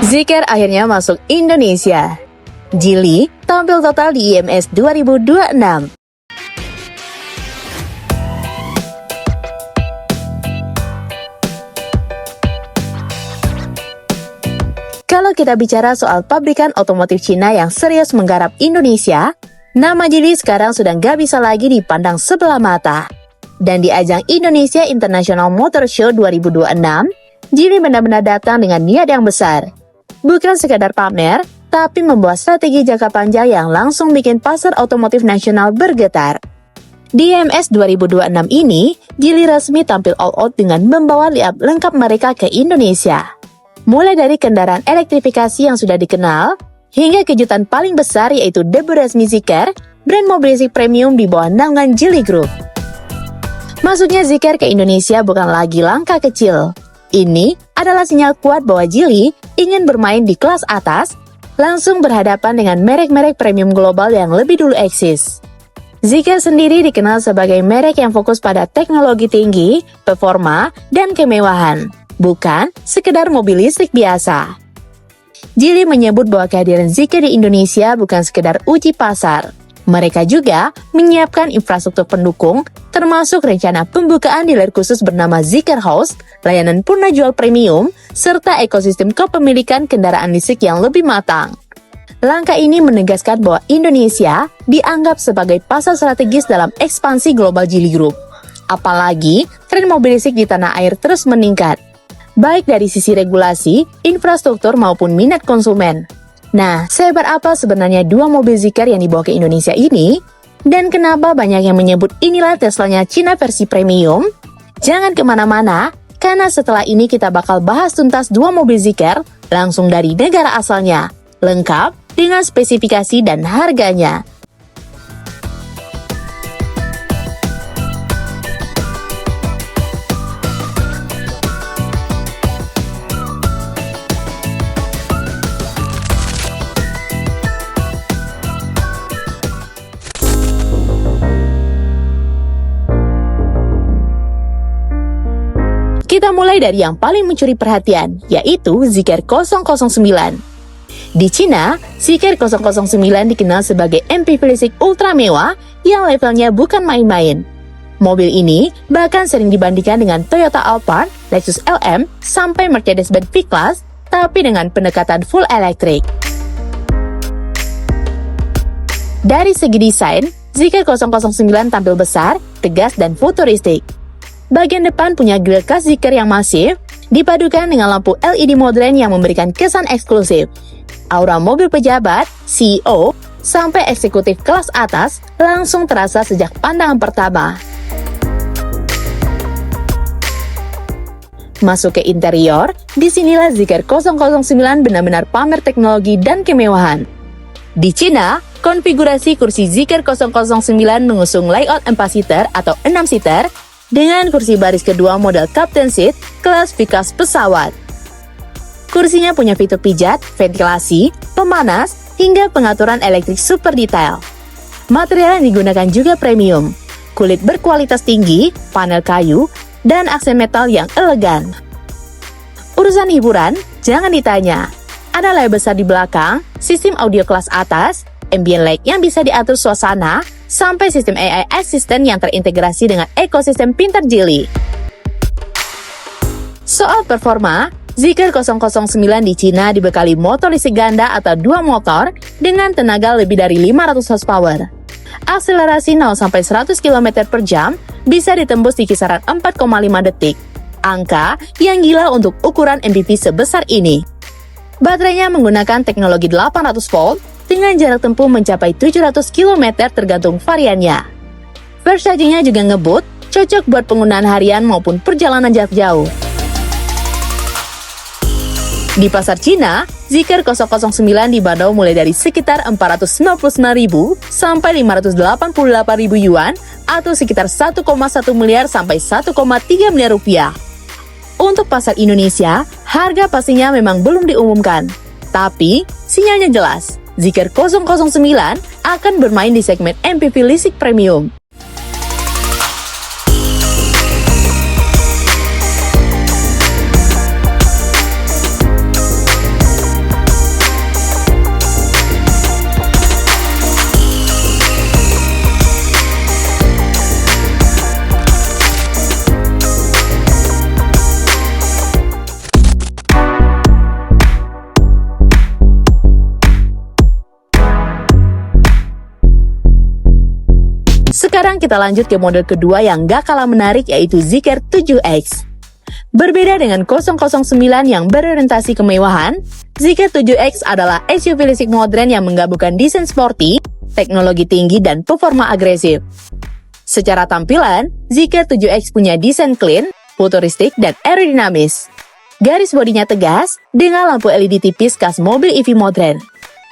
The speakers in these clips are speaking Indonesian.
Zeekr akhirnya masuk Indonesia. Geely tampil total di IMS 2026. Kalau kita bicara soal pabrikan otomotif Cina yang serius menggarap Indonesia, nama Geely sekarang sudah nggak bisa lagi dipandang sebelah mata. Dan di ajang Indonesia International Motor Show 2026, Geely benar-benar datang dengan niat yang besar. Bukan sekadar pamer, tapi membuat strategi jangka panjang yang langsung bikin pasar otomotif nasional bergetar. Di IMS 2026 ini, Geely resmi tampil all out dengan membawa line-up lengkap mereka ke Indonesia. Mulai dari kendaraan elektrifikasi yang sudah dikenal, hingga kejutan paling besar yaitu debut resmi Zeekr, brand mobil listrik premium di bawah naungan Geely Group. Masuknya Zeekr ke Indonesia bukan lagi langkah kecil. Ini adalah sinyal kuat bahwa Geely ingin bermain di kelas atas, langsung berhadapan dengan merek-merek premium global yang lebih dulu eksis. Zeekr sendiri dikenal sebagai merek yang fokus pada teknologi tinggi, performa, dan kemewahan, bukan sekedar mobil listrik biasa. Geely menyebut bahwa kehadiran Zeekr di Indonesia bukan sekedar uji pasar. Mereka juga menyiapkan infrastruktur pendukung, termasuk rencana pembukaan dealer khusus bernama Zeekr House, layanan purna jual premium, serta ekosistem kepemilikan kendaraan listrik yang lebih matang. Langkah ini menegaskan bahwa Indonesia dianggap sebagai pasar strategis dalam ekspansi global Geely Group. Apalagi, tren mobil listrik di tanah air terus meningkat, baik dari sisi regulasi, infrastruktur maupun minat konsumen. Nah, sehebat apa sebenarnya dua mobil Zeekr yang dibawa ke Indonesia ini? Dan kenapa banyak yang menyebut inilah Teslanya Cina versi premium? Jangan kemana-mana, karena setelah ini kita bakal bahas tuntas dua mobil Zeekr langsung dari negara asalnya, lengkap dengan spesifikasi dan harganya. Kita mulai dari yang paling mencuri perhatian, yaitu Zeekr 009. Di Cina, Zeekr 009 dikenal sebagai MPV listrik ultra mewah yang levelnya bukan main-main. Mobil ini bahkan sering dibandingkan dengan Toyota Alphard, Lexus LM, sampai Mercedes-Benz V-Class, tapi dengan pendekatan full elektrik. Dari segi desain, Zeekr 009 tampil besar, tegas, dan futuristik. Bagian depan punya grill khas Zeekr yang masif, dipadukan dengan lampu LED modern yang memberikan kesan eksklusif. Aura mobil pejabat, CEO, sampai eksekutif kelas atas langsung terasa sejak pandangan pertama. Masuk ke interior, disinilah Zeekr 009 benar-benar pamer teknologi dan kemewahan. Di Cina, konfigurasi kursi Zeekr 009 mengusung layout 4-seater atau 6-seater, dengan kursi baris kedua model Captain Seat kelas V-Class pesawat. Kursinya punya fitur pijat, ventilasi, pemanas, hingga pengaturan elektrik super detail. Material yang digunakan juga premium, kulit berkualitas tinggi, panel kayu, dan aksen metal yang elegan. Urusan hiburan, jangan ditanya. Ada layar besar di belakang, sistem audio kelas atas, ambient light yang bisa diatur suasana, sampai sistem AI Assistant yang terintegrasi dengan ekosistem pintar Geely. Soal performa, Zeekr 009 di Cina dibekali motor listrik ganda atau dua motor dengan tenaga lebih dari 500 horsepower. Akselerasi 0-100 km per jam bisa ditembus di kisaran 4,5 detik. Angka yang gila untuk ukuran MPV sebesar ini. Baterainya menggunakan teknologi 800 volt dengan jarak tempuh mencapai 700 km tergantung variannya. Fast charging-nya juga ngebut, cocok buat penggunaan harian maupun perjalanan jarak jauh. Di pasar Cina, Zeekr 009 dibanderol mulai dari sekitar 499.000 sampai 588.000 yuan atau sekitar 1,1 miliar sampai 1,3 miliar rupiah. Untuk pasar Indonesia, harga pastinya memang belum diumumkan. Tapi, sinyalnya jelas. Zeekr 009 akan bermain di segmen MPV listrik premium. Sekarang kita lanjut ke model kedua yang gak kalah menarik, yaitu Zeekr 7X. Berbeda dengan 009 yang berorientasi kemewahan, Zeekr 7X adalah SUV listrik modern yang menggabungkan desain sporty, teknologi tinggi, dan performa agresif. Secara tampilan, Zeekr 7X punya desain clean, futuristik, dan aerodinamis. Garis bodinya tegas, dengan lampu LED tipis khas mobil EV modern.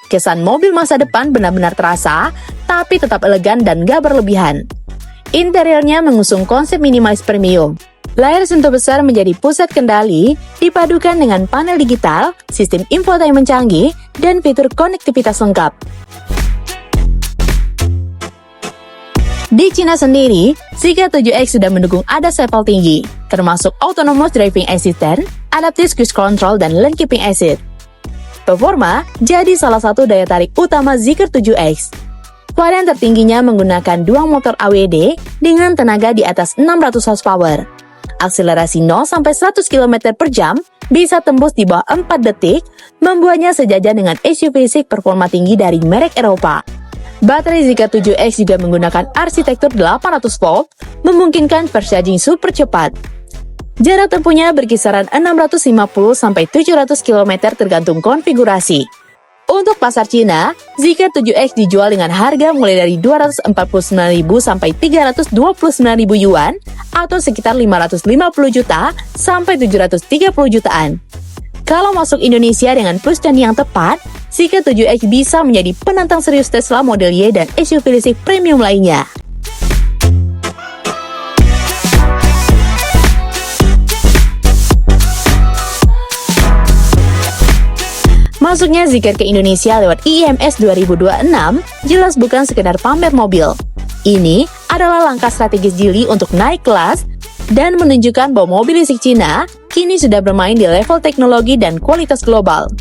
Kesan mobil masa depan benar-benar terasa, tapi tetap elegan dan gak berlebihan. Interiornya mengusung konsep minimalis premium. Layar sentuh besar menjadi pusat kendali, dipadukan dengan panel digital, sistem infotainment canggih, dan fitur konektivitas lengkap. Di Cina sendiri, Zeekr 7X sudah mendukung ADAS level tinggi, termasuk Autonomous Driving Assistant, Adaptive Cruise Control, dan Lane Keeping Assist. Performa jadi salah satu daya tarik utama Zeekr 7X. Varian tertingginya menggunakan dua motor AWD dengan tenaga di atas 600 horsepower. Akselerasi 0-100 km per jam bisa tembus di bawah 4 detik, membuatnya sejajar dengan SUV listrik performa tinggi dari merek Eropa. Baterai Zeekr 7X juga menggunakan arsitektur 800 volt, memungkinkan fast charging super cepat. Jarak tempuhnya berkisaran 650-700 km tergantung konfigurasi. Untuk pasar Cina, Zeekr 7X dijual dengan harga mulai dari 249.000 sampai 329.000 yuan atau sekitar 550 juta sampai 730 jutaan. Kalau masuk Indonesia dengan plus dan yang tepat, Zeekr 7X bisa menjadi penantang serius Tesla Model Y dan SUV listrik premium lainnya. Masuknya Zeekr ke Indonesia lewat IIMS 2026 jelas bukan sekedar pamer mobil. Ini adalah langkah strategis Geely untuk naik kelas dan menunjukkan bahwa mobil listrik Cina kini sudah bermain di level teknologi dan kualitas global.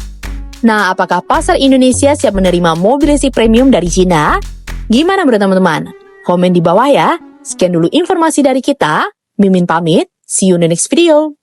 Nah, apakah pasar Indonesia siap menerima mobil listrik premium dari Cina? Gimana menurut teman-teman? Komen di bawah ya. Sekian dulu informasi dari kita. Mimin pamit. See you in the next video.